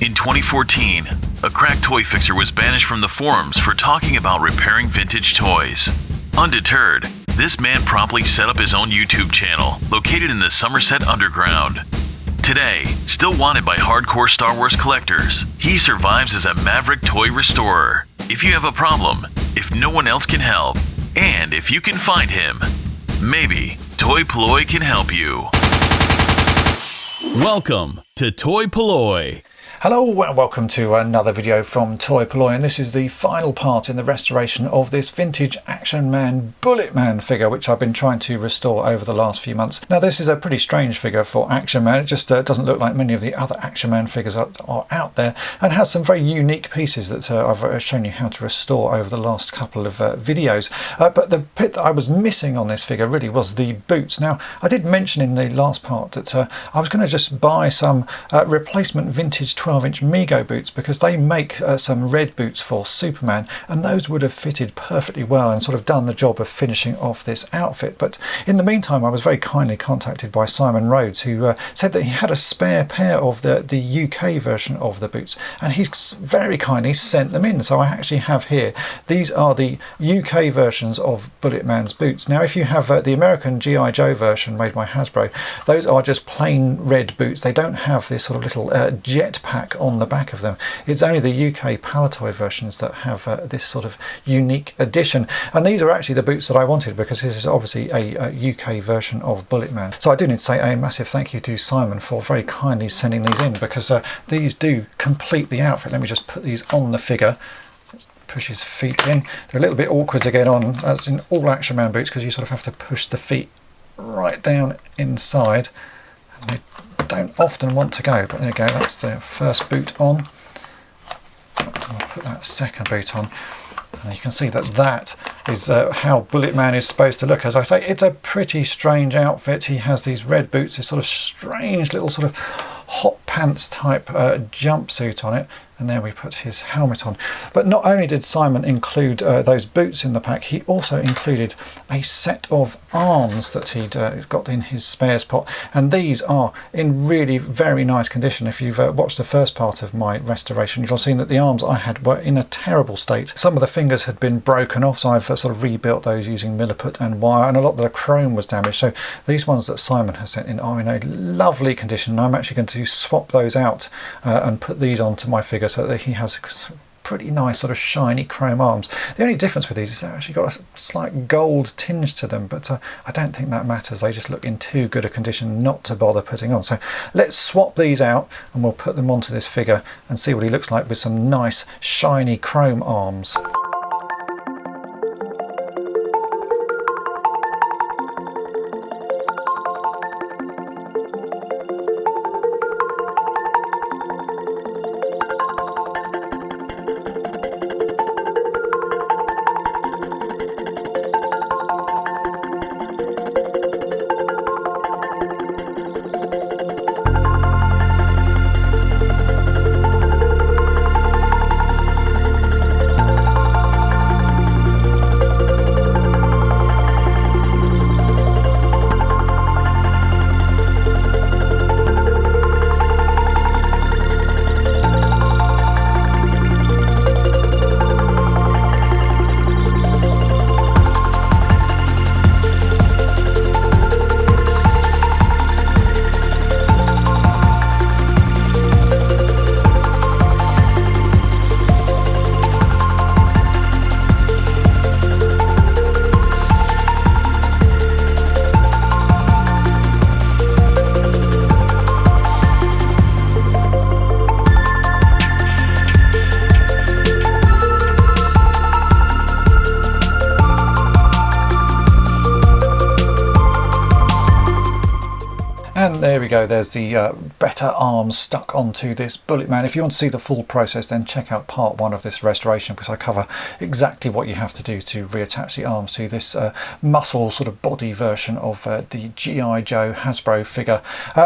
In 2014, a crack toy fixer was banished from the forums for talking about repairing vintage toys. Undeterred, this man promptly set up his own YouTube channel located in the Somerset Underground. Today, still wanted by hardcore Star Wars collectors, he survives as a maverick toy restorer. If you have a problem, if no one else can help, and if you can find him, maybe toy-polloi can help you. Welcome to toy-polloi. Hello and welcome to another video from toy-polloi, and this is the final part in the restoration of this vintage Action Man Bullet Man figure which I've been trying to restore over the last few months. Now this is a pretty strange figure for Action Man. It just doesn't look like many of the other Action Man figures that are out there, and has some very unique pieces that I've shown you how to restore over the last couple of videos. But the bit that I was missing on this figure really was the boots. Now I did mention in the last part that I was going to just buy some replacement vintage 12-inch Mego boots, because they make some red boots for Superman, and those would have fitted perfectly well and sort of done the job of finishing off this outfit. But in the meantime, I was very kindly contacted by Simon Rhodes, who said that he had a spare pair of the UK version of the boots, and he's very kindly sent them in. So I actually have here, these are the UK versions of Bullet Man's boots. Now if you have the American G.I. Joe version made by Hasbro, those are just plain red boots. They don't have this sort of little jet pack on the back of them. It's only the UK Palitoy versions that have this sort of unique addition, and these are actually the boots that I wanted, because this is obviously a UK version of Bullet Man. So I do need to say a massive thank you to Simon for very kindly sending these in, because these do complete the outfit. Let me just put these on the figure. Push his feet in. They're a little bit awkward to get on, as in all Action Man boots, because you sort of have to push the feet right down inside, and they don't often want to go. But there you go, that's the first boot on. I'll put that second boot on, and you can see that that is how Bullet Man is supposed to look. As I say, it's a pretty strange outfit. He has these red boots, this sort of strange little sort of hot pants type jumpsuit on it, and then we put his helmet on. But not only did Simon include those boots in the pack, he also included a set of arms that he'd got in his spares pot, and these are in really very nice condition. If you've watched the first part of my restoration, you've seen that the arms I had were in a terrible state. Some of the fingers had been broken off, so I've sort of rebuilt those using milliput and wire, and a lot of the chrome was damaged. So these ones that Simon has sent in are in a lovely condition. I'm actually going to swap those out and put these onto my figure, so that he has pretty nice sort of shiny chrome arms. The only difference with these is they've actually got a slight gold tinge to them, but I don't think that matters. They just look in too good a condition not to bother putting on. So let's swap these out and we'll put them onto this figure and see what he looks like with some nice shiny chrome arms. And there we go, there's the better arms stuck onto this Bullet Man. If you want to see the full process, then check out part 1 of this restoration, because I cover exactly what you have to do to reattach the arms to this muscle sort of body version of the G.I. Joe Hasbro figure.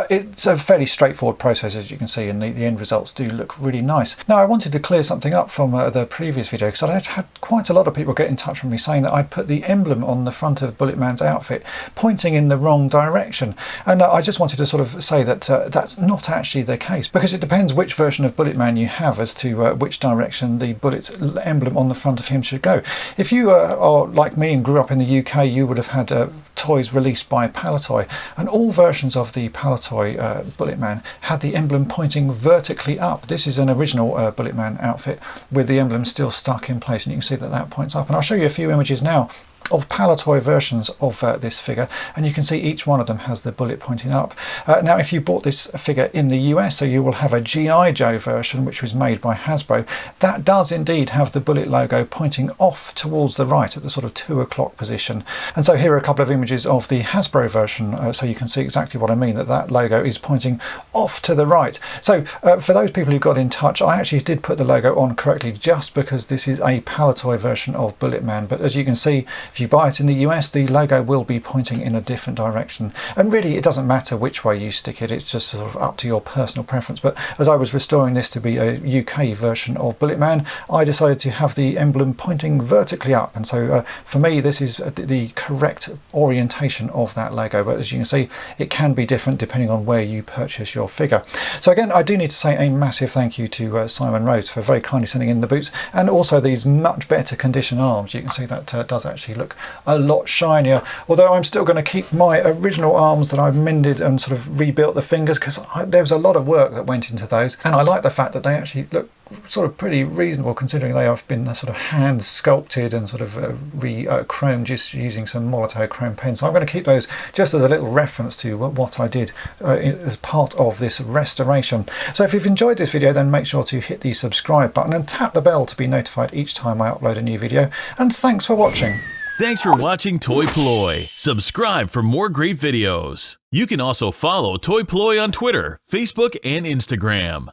It's a fairly straightforward process, as you can see, and the end results do look really nice. Now I wanted to clear something up from the previous video, because I had quite a lot of people get in touch with me saying that I put the emblem on the front of Bullet Man's outfit pointing in the wrong direction, and I just wanted to sort of say that that's not actually the case, because it depends which version of Bulletman you have as to which direction the bullet emblem on the front of him should go. If you are like me and grew up in the UK, you would have had toys released by Palitoy, and all versions of the Palitoy Bulletman had the emblem pointing vertically up. This is an original Bulletman outfit with the emblem still stuck in place, and you can see that that points up. And I'll show you a few images now of Palitoy versions of this figure, and you can see each one of them has the bullet pointing up. Now, if you bought this figure in the US, so you will have a G.I. Joe version, which was made by Hasbro. That does indeed have the bullet logo pointing off towards the right at the sort of 2 o'clock position. And so here are a couple of images of the Hasbro version, so you can see exactly what I mean, that that logo is pointing off to the right. So for those people who got in touch, I actually did put the logo on correctly just because this is a Palitoy version of Bulletman. But as you can see, if you buy it in the US, the logo will be pointing in a different direction. And really, it doesn't matter which way you stick it, it's just sort of up to your personal preference. But as I was restoring this to be a UK version of Bulletman, I decided to have the emblem pointing vertically up. And so for me, this is the correct orientation of that logo. But as you can see, it can be different depending on where you purchase your figure. So again, I do need to say a massive thank you to Simon Rhodes for very kindly sending in the boots, and also these much better condition arms. You can see that does actually look a lot shinier, although I'm still going to keep my original arms that I've mended and sort of rebuilt the fingers, because there was a lot of work that went into those, and I like the fact that they actually look sort of pretty reasonable considering they have been sort of hand sculpted and sort of re-chromed just using some Molotow chrome pens. So I'm going to keep those just as a little reference to what I did as part of this restoration. So if you've enjoyed this video, then make sure to hit the subscribe button and tap the bell to be notified each time I upload a new video. And thanks for watching. Thanks for watching toy-polloi. Subscribe for more great videos. You can also follow toy-polloi on Twitter, Facebook, and Instagram.